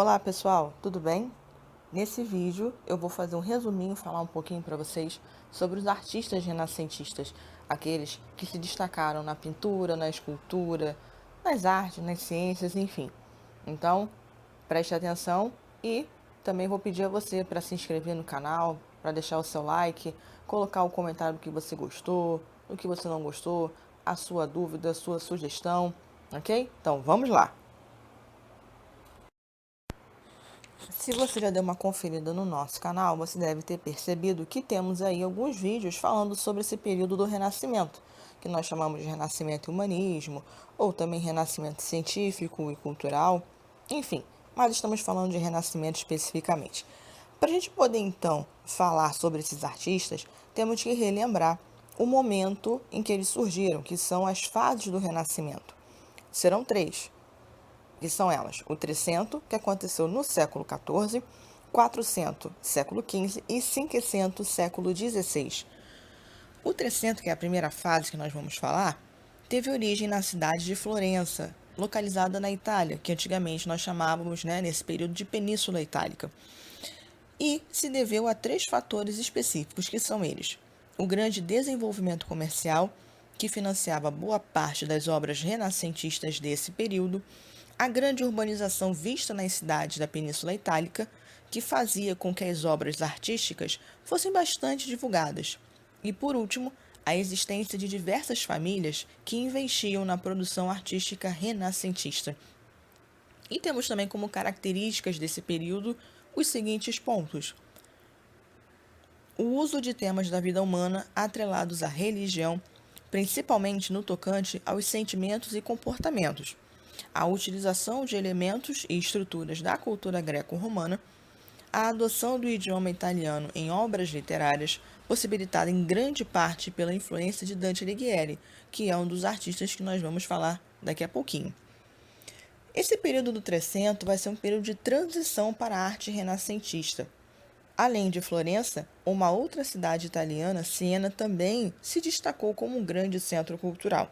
Olá pessoal, tudo bem? Nesse vídeo eu vou fazer um resuminho, falar um pouquinho para vocês sobre os artistas renascentistas, aqueles que se destacaram na pintura, na escultura, nas artes, nas ciências, enfim. Então, preste atenção e também vou pedir a você para se inscrever no canal, para deixar o seu like, colocar o comentário do que você gostou, do que você não gostou, a sua dúvida, a sua sugestão, ok? Então, vamos lá! Se você já deu uma conferida no nosso canal, você deve ter percebido que temos aí alguns vídeos falando sobre esse período do Renascimento, que nós chamamos de Renascimento e Humanismo, ou também Renascimento Científico e Cultural, enfim, mas estamos falando de Renascimento especificamente. Para a gente poder, então, falar sobre esses artistas, temos que relembrar o momento em que eles surgiram, que são as fases do Renascimento. Serão três, que são elas: o 300, que aconteceu no século XIV, 400, século XV e 500, século XVI. O 300, que é a primeira fase que nós vamos falar, teve origem na cidade de Florença, localizada na Itália, que antigamente nós chamávamos, nesse período, de Península Itálica. E se deveu a três fatores específicos, que são eles: o grande desenvolvimento comercial, que financiava boa parte das obras renascentistas desse período, a grande urbanização vista nas cidades da Península Itálica, que fazia com que as obras artísticas fossem bastante divulgadas, e, por último, a existência de diversas famílias que investiam na produção artística renascentista. E temos também como características desse período os seguintes pontos: o uso de temas da vida humana atrelados à religião, principalmente no tocante aos sentimentos e comportamentos, a utilização de elementos e estruturas da cultura greco-romana, a adoção do idioma italiano em obras literárias, possibilitada em grande parte pela influência de Dante Alighieri, que é um dos artistas que nós vamos falar daqui a pouquinho. Esse período do Trecento vai ser um período de transição para a arte renascentista. Além de Florença, uma outra cidade italiana, Siena, também se destacou como um grande centro cultural.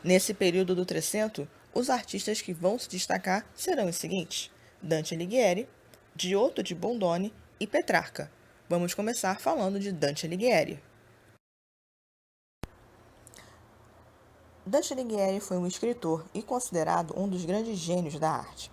Nesse período do Trecento, os artistas que vão se destacar serão os seguintes: Dante Alighieri, Giotto de Bondone e Petrarca. Vamos começar falando de Dante Alighieri. Dante Alighieri foi um escritor e considerado um dos grandes gênios da arte.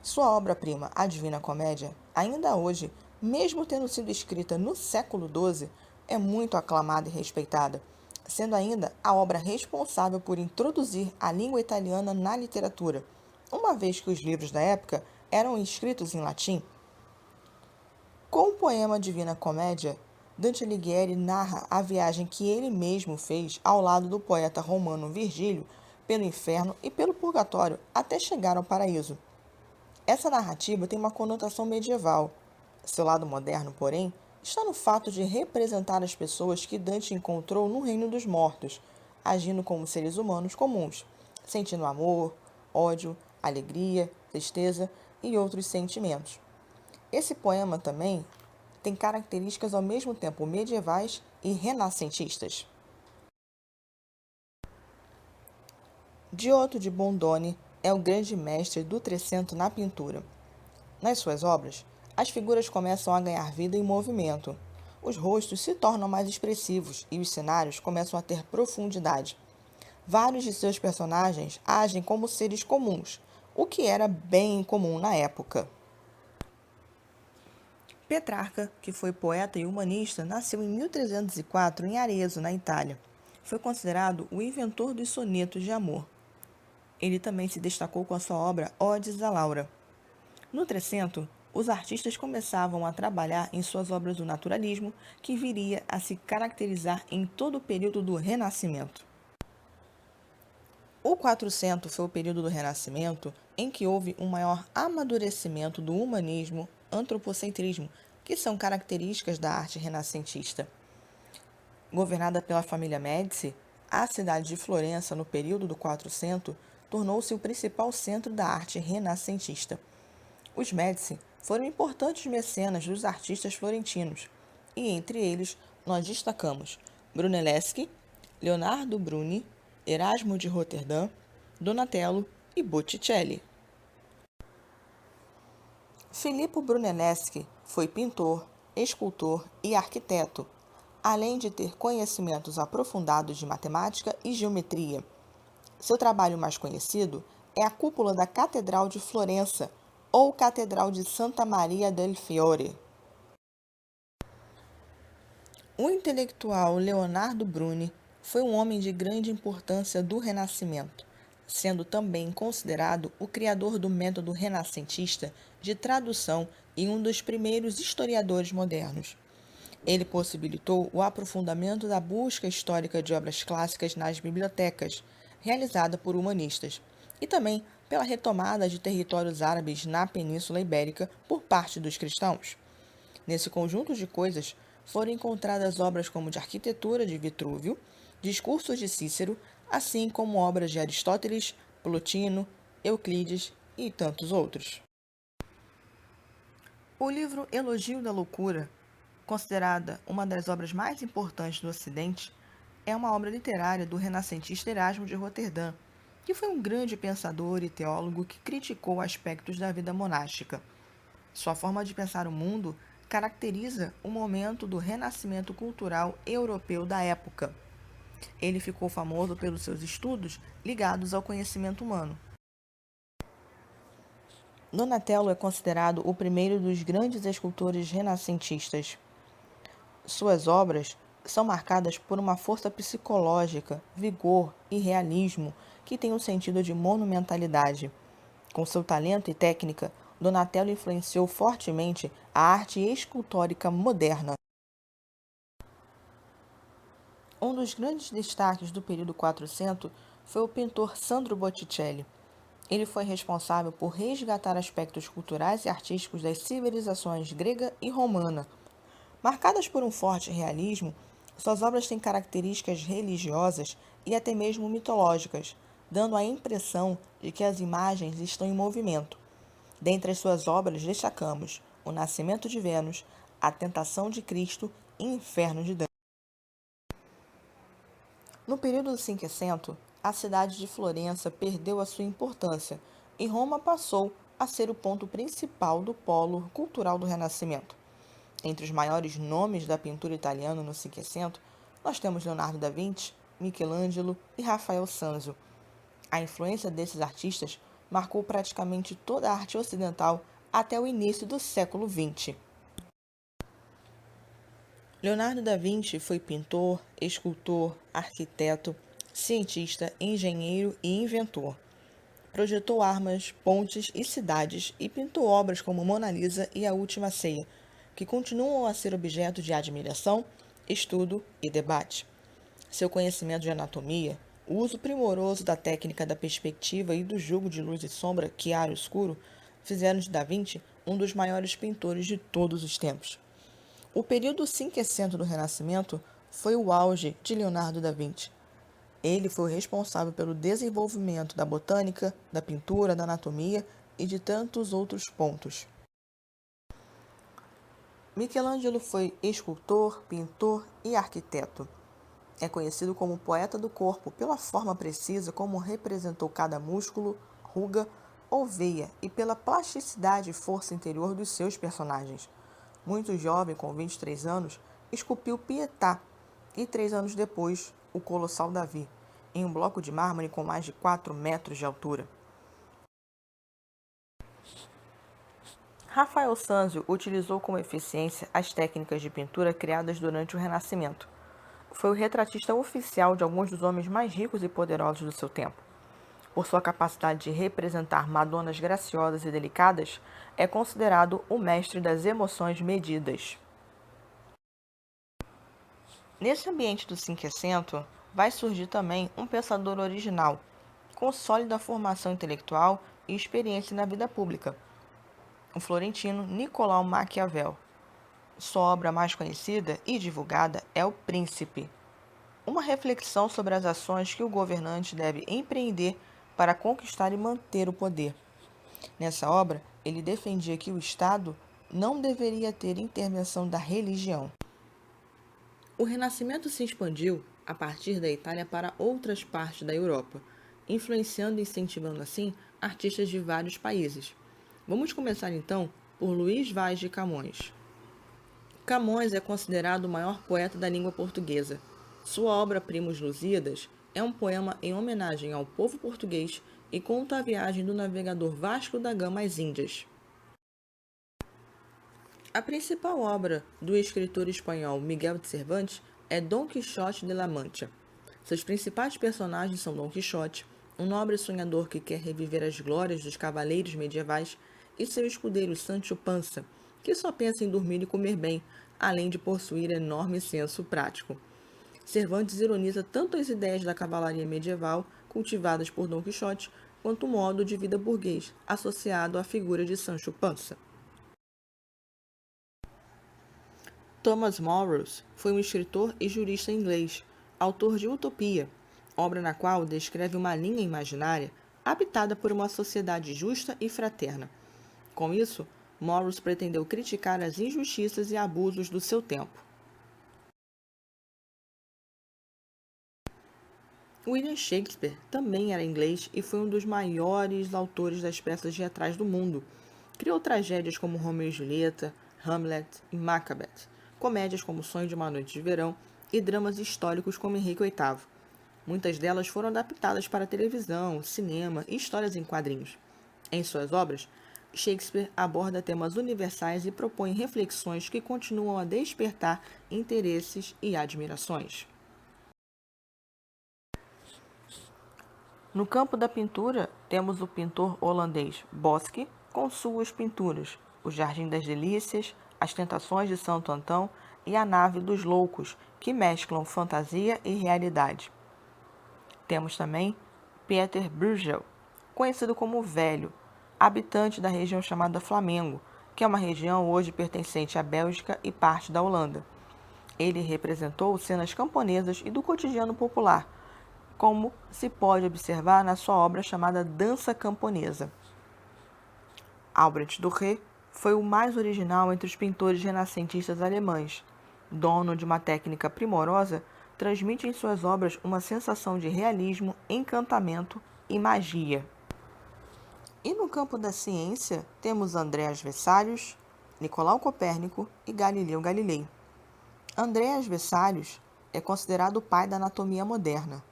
Sua obra-prima, A Divina Comédia, ainda hoje, mesmo tendo sido escrita no século XII, é muito aclamada e respeitada, sendo ainda a obra responsável por introduzir a língua italiana na literatura, uma vez que os livros da época eram escritos em latim. Com o poema Divina Comédia, Dante Alighieri narra a viagem que ele mesmo fez ao lado do poeta romano Virgílio pelo inferno e pelo purgatório até chegar ao paraíso. Essa narrativa tem uma conotação medieval. Seu lado moderno, porém, está no fato de representar as pessoas que Dante encontrou no reino dos mortos, agindo como seres humanos comuns, sentindo amor, ódio, alegria, tristeza e outros sentimentos. Esse poema também tem características ao mesmo tempo medievais e renascentistas. Giotto de Bondone é o grande mestre do Trecento na pintura. Nas suas obras, as figuras começam a ganhar vida e movimento. Os rostos se tornam mais expressivos e os cenários começam a ter profundidade. Vários de seus personagens agem como seres comuns, o que era bem incomum na época. Petrarca, que foi poeta e humanista, nasceu em 1304 em Arezzo, na Itália. Foi considerado o inventor dos sonetos de amor. Ele também se destacou com a sua obra Odes a Laura. No Trecento, os artistas começavam a trabalhar em suas obras do naturalismo, que viria a se caracterizar em todo o período do Renascimento. O 400 foi o período do Renascimento em que houve um maior amadurecimento do humanismo, antropocentrismo, que são características da arte renascentista. Governada pela família Médici, a cidade de Florença, no período do 400, tornou-se o principal centro da arte renascentista. Os Médici foram importantes mecenas dos artistas florentinos, e entre eles nós destacamos Brunelleschi, Leonardo Bruni, Erasmo de Roterdã, Donatello e Botticelli. Filippo Brunelleschi foi pintor, escultor e arquiteto, além de ter conhecimentos aprofundados de matemática e geometria. Seu trabalho mais conhecido é a cúpula da Catedral de Florença, ou Catedral de Santa Maria del Fiore. O intelectual Leonardo Bruni foi um homem de grande importância do Renascimento, sendo também considerado o criador do método renascentista de tradução e um dos primeiros historiadores modernos. Ele possibilitou o aprofundamento da busca histórica de obras clássicas nas bibliotecas, realizada por humanistas, e também pela retomada de territórios árabes na Península Ibérica por parte dos cristãos. Nesse conjunto de coisas foram encontradas obras como de arquitetura de Vitrúvio, discursos de Cícero, assim como obras de Aristóteles, Plotino, Euclides e tantos outros. O livro Elogio da Loucura, considerada uma das obras mais importantes do Ocidente, é uma obra literária do renascentista Erasmo de Roterdã, que foi um grande pensador e teólogo que criticou aspectos da vida monástica. Sua forma de pensar o mundo caracteriza o momento do renascimento cultural europeu da época. Ele ficou famoso pelos seus estudos ligados ao conhecimento humano. Donatello é considerado o primeiro dos grandes escultores renascentistas. Suas obras são marcadas por uma força psicológica, vigor e realismo que tem o sentido de monumentalidade. Com seu talento e técnica, Donatello influenciou fortemente a arte escultórica moderna. Um dos grandes destaques do período 400 foi o pintor Sandro Botticelli. Ele foi responsável por resgatar aspectos culturais e artísticos das civilizações grega e romana. Marcadas por um forte realismo, suas obras têm características religiosas e até mesmo mitológicas, dando a impressão de que as imagens estão em movimento. Dentre as suas obras destacamos O Nascimento de Vênus, A Tentação de Cristo e Inferno de Dante. No período do Cinquecento, a cidade de Florença perdeu a sua importância e Roma passou a ser o ponto principal do polo cultural do Renascimento. Entre os maiores nomes da pintura italiana no Cinquecento, nós temos Leonardo da Vinci, Michelangelo e Rafael Sanzio. A influência desses artistas marcou praticamente toda a arte ocidental até o início do século XX. Leonardo da Vinci foi pintor, escultor, arquiteto, cientista, engenheiro e inventor. Projetou armas, pontes e cidades e pintou obras como Mona Lisa e A Última Ceia, que continuam a ser objeto de admiração, estudo e debate. Seu conhecimento de anatomia, o uso primoroso da técnica da perspectiva e do jogo de luz e sombra, claro e escuro, fizeram de Da Vinci um dos maiores pintores de todos os tempos. O período cinquecento do Renascimento foi o auge de Leonardo da Vinci. Ele foi o responsável pelo desenvolvimento da botânica, da pintura, da anatomia e de tantos outros pontos. Michelangelo foi escultor, pintor e arquiteto. É conhecido como poeta do corpo pela forma precisa como representou cada músculo, ruga ou veia e pela plasticidade e força interior dos seus personagens. Muito jovem, com 23 anos, esculpiu Pietà e 3 anos depois, o colossal Davi, em um bloco de mármore com mais de 4 metros de altura. Rafael Sanzio utilizou como eficiência as técnicas de pintura criadas durante o Renascimento. Foi o retratista oficial de alguns dos homens mais ricos e poderosos do seu tempo. Por sua capacidade de representar madonas graciosas e delicadas, é considerado o mestre das emoções medidas. Nesse ambiente do Cinquecento, vai surgir também um pensador original, com sólida formação intelectual e experiência na vida pública, o florentino Nicolau Maquiavel. Sua obra mais conhecida e divulgada é O Príncipe, uma reflexão sobre as ações que o governante deve empreender para conquistar e manter o poder. Nessa obra, ele defendia que o Estado não deveria ter intervenção da religião. O Renascimento se expandiu a partir da Itália para outras partes da Europa, influenciando e incentivando assim artistas de vários países. Vamos começar então por Luís Vaz de Camões. Camões é considerado o maior poeta da língua portuguesa. Sua obra Primos Lusíadas é um poema em homenagem ao povo português e conta a viagem do navegador Vasco da Gama às Índias. A principal obra do escritor espanhol Miguel de Cervantes é Dom Quixote de la Mancha. Seus principais personagens são Dom Quixote, um nobre sonhador que quer reviver as glórias dos cavaleiros medievais, e seu escudeiro Sancho Panza, que só pensa em dormir e comer bem, além de possuir enorme senso prático. Cervantes ironiza tanto as ideias da cavalaria medieval, cultivadas por Dom Quixote, quanto o modo de vida burguês, associado à figura de Sancho Panza. Thomas Malthus foi um escritor e jurista inglês, autor de Utopia, obra na qual descreve uma linha imaginária habitada por uma sociedade justa e fraterna. Com isso, Malthus pretendeu criticar as injustiças e abusos do seu tempo. William Shakespeare também era inglês e foi um dos maiores autores das peças teatrais do mundo. Criou tragédias como Romeu e Julieta, Hamlet e Macbeth, comédias como Sonho de uma Noite de Verão e dramas históricos como Henrique VIII. Muitas delas foram adaptadas para televisão, cinema e histórias em quadrinhos. Em suas obras, Shakespeare aborda temas universais e propõe reflexões que continuam a despertar interesses e admirações. No campo da pintura, temos o pintor holandês Bosque, com suas pinturas O Jardim das Delícias, As Tentações de Santo Antão e A Nave dos Loucos, que mesclam fantasia e realidade. Temos também Pieter Bruegel, conhecido como o Velho, habitante da região chamada Flamengo, que é uma região hoje pertencente à Bélgica e parte da Holanda. Ele representou cenas camponesas e do cotidiano popular, como se pode observar na sua obra chamada Dança Camponesa. Albrecht Dürer foi o mais original entre os pintores renascentistas alemães. Dono de uma técnica primorosa, transmite em suas obras uma sensação de realismo, encantamento e magia. E no campo da ciência, temos Andreas Vesalius, Nicolau Copérnico e Galileu Galilei. Andreas Vesalius é considerado o pai da anatomia moderna.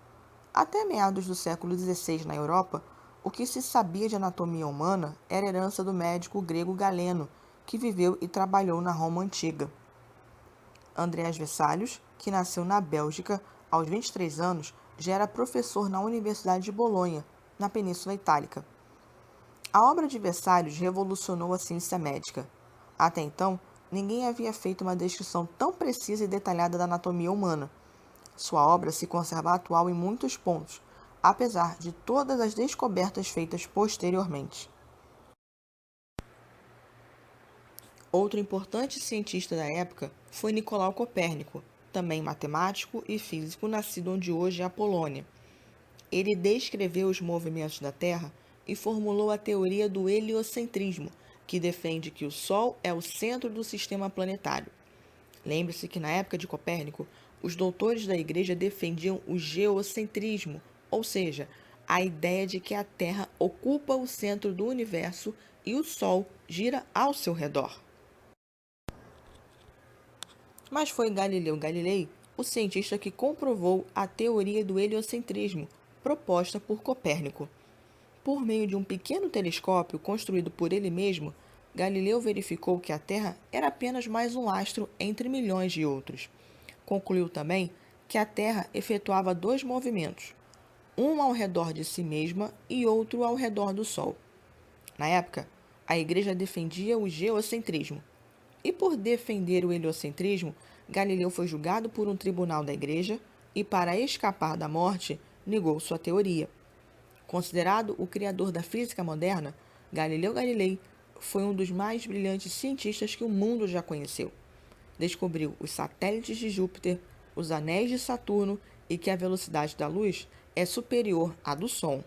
Até meados do século XVI na Europa, o que se sabia de anatomia humana era herança do médico grego Galeno, que viveu e trabalhou na Roma antiga. Andreas Vesalius, que nasceu na Bélgica, aos 23 anos, já era professor na Universidade de Bolonha, na Península Itálica. A obra de Vesalius revolucionou a ciência médica. Até então, ninguém havia feito uma descrição tão precisa e detalhada da anatomia humana. Sua obra se conserva atual em muitos pontos, apesar de todas as descobertas feitas posteriormente. Outro importante cientista da época foi Nicolau Copérnico, também matemático e físico nascido onde hoje é a Polônia. Ele descreveu os movimentos da Terra e formulou a teoria do heliocentrismo, que defende que o Sol é o centro do sistema planetário. Lembre-se que na época de Copérnico, os doutores da Igreja defendiam o geocentrismo, ou seja, a ideia de que a Terra ocupa o centro do universo e o Sol gira ao seu redor. Mas foi Galileu Galilei o cientista que comprovou a teoria do heliocentrismo, proposta por Copérnico. Por meio de um pequeno telescópio construído por ele mesmo, Galileu verificou que a Terra era apenas mais um astro entre milhões de outros. Concluiu também que a Terra efetuava dois movimentos, um ao redor de si mesma e outro ao redor do Sol. Na época, a Igreja defendia o geocentrismo. E por defender o heliocentrismo, Galileu foi julgado por um tribunal da Igreja e, para escapar da morte, negou sua teoria. Considerado o criador da física moderna, Galileu Galilei foi um dos mais brilhantes cientistas que o mundo já conheceu. Descobriu os satélites de Júpiter, os anéis de Saturno e que a velocidade da luz é superior à do som.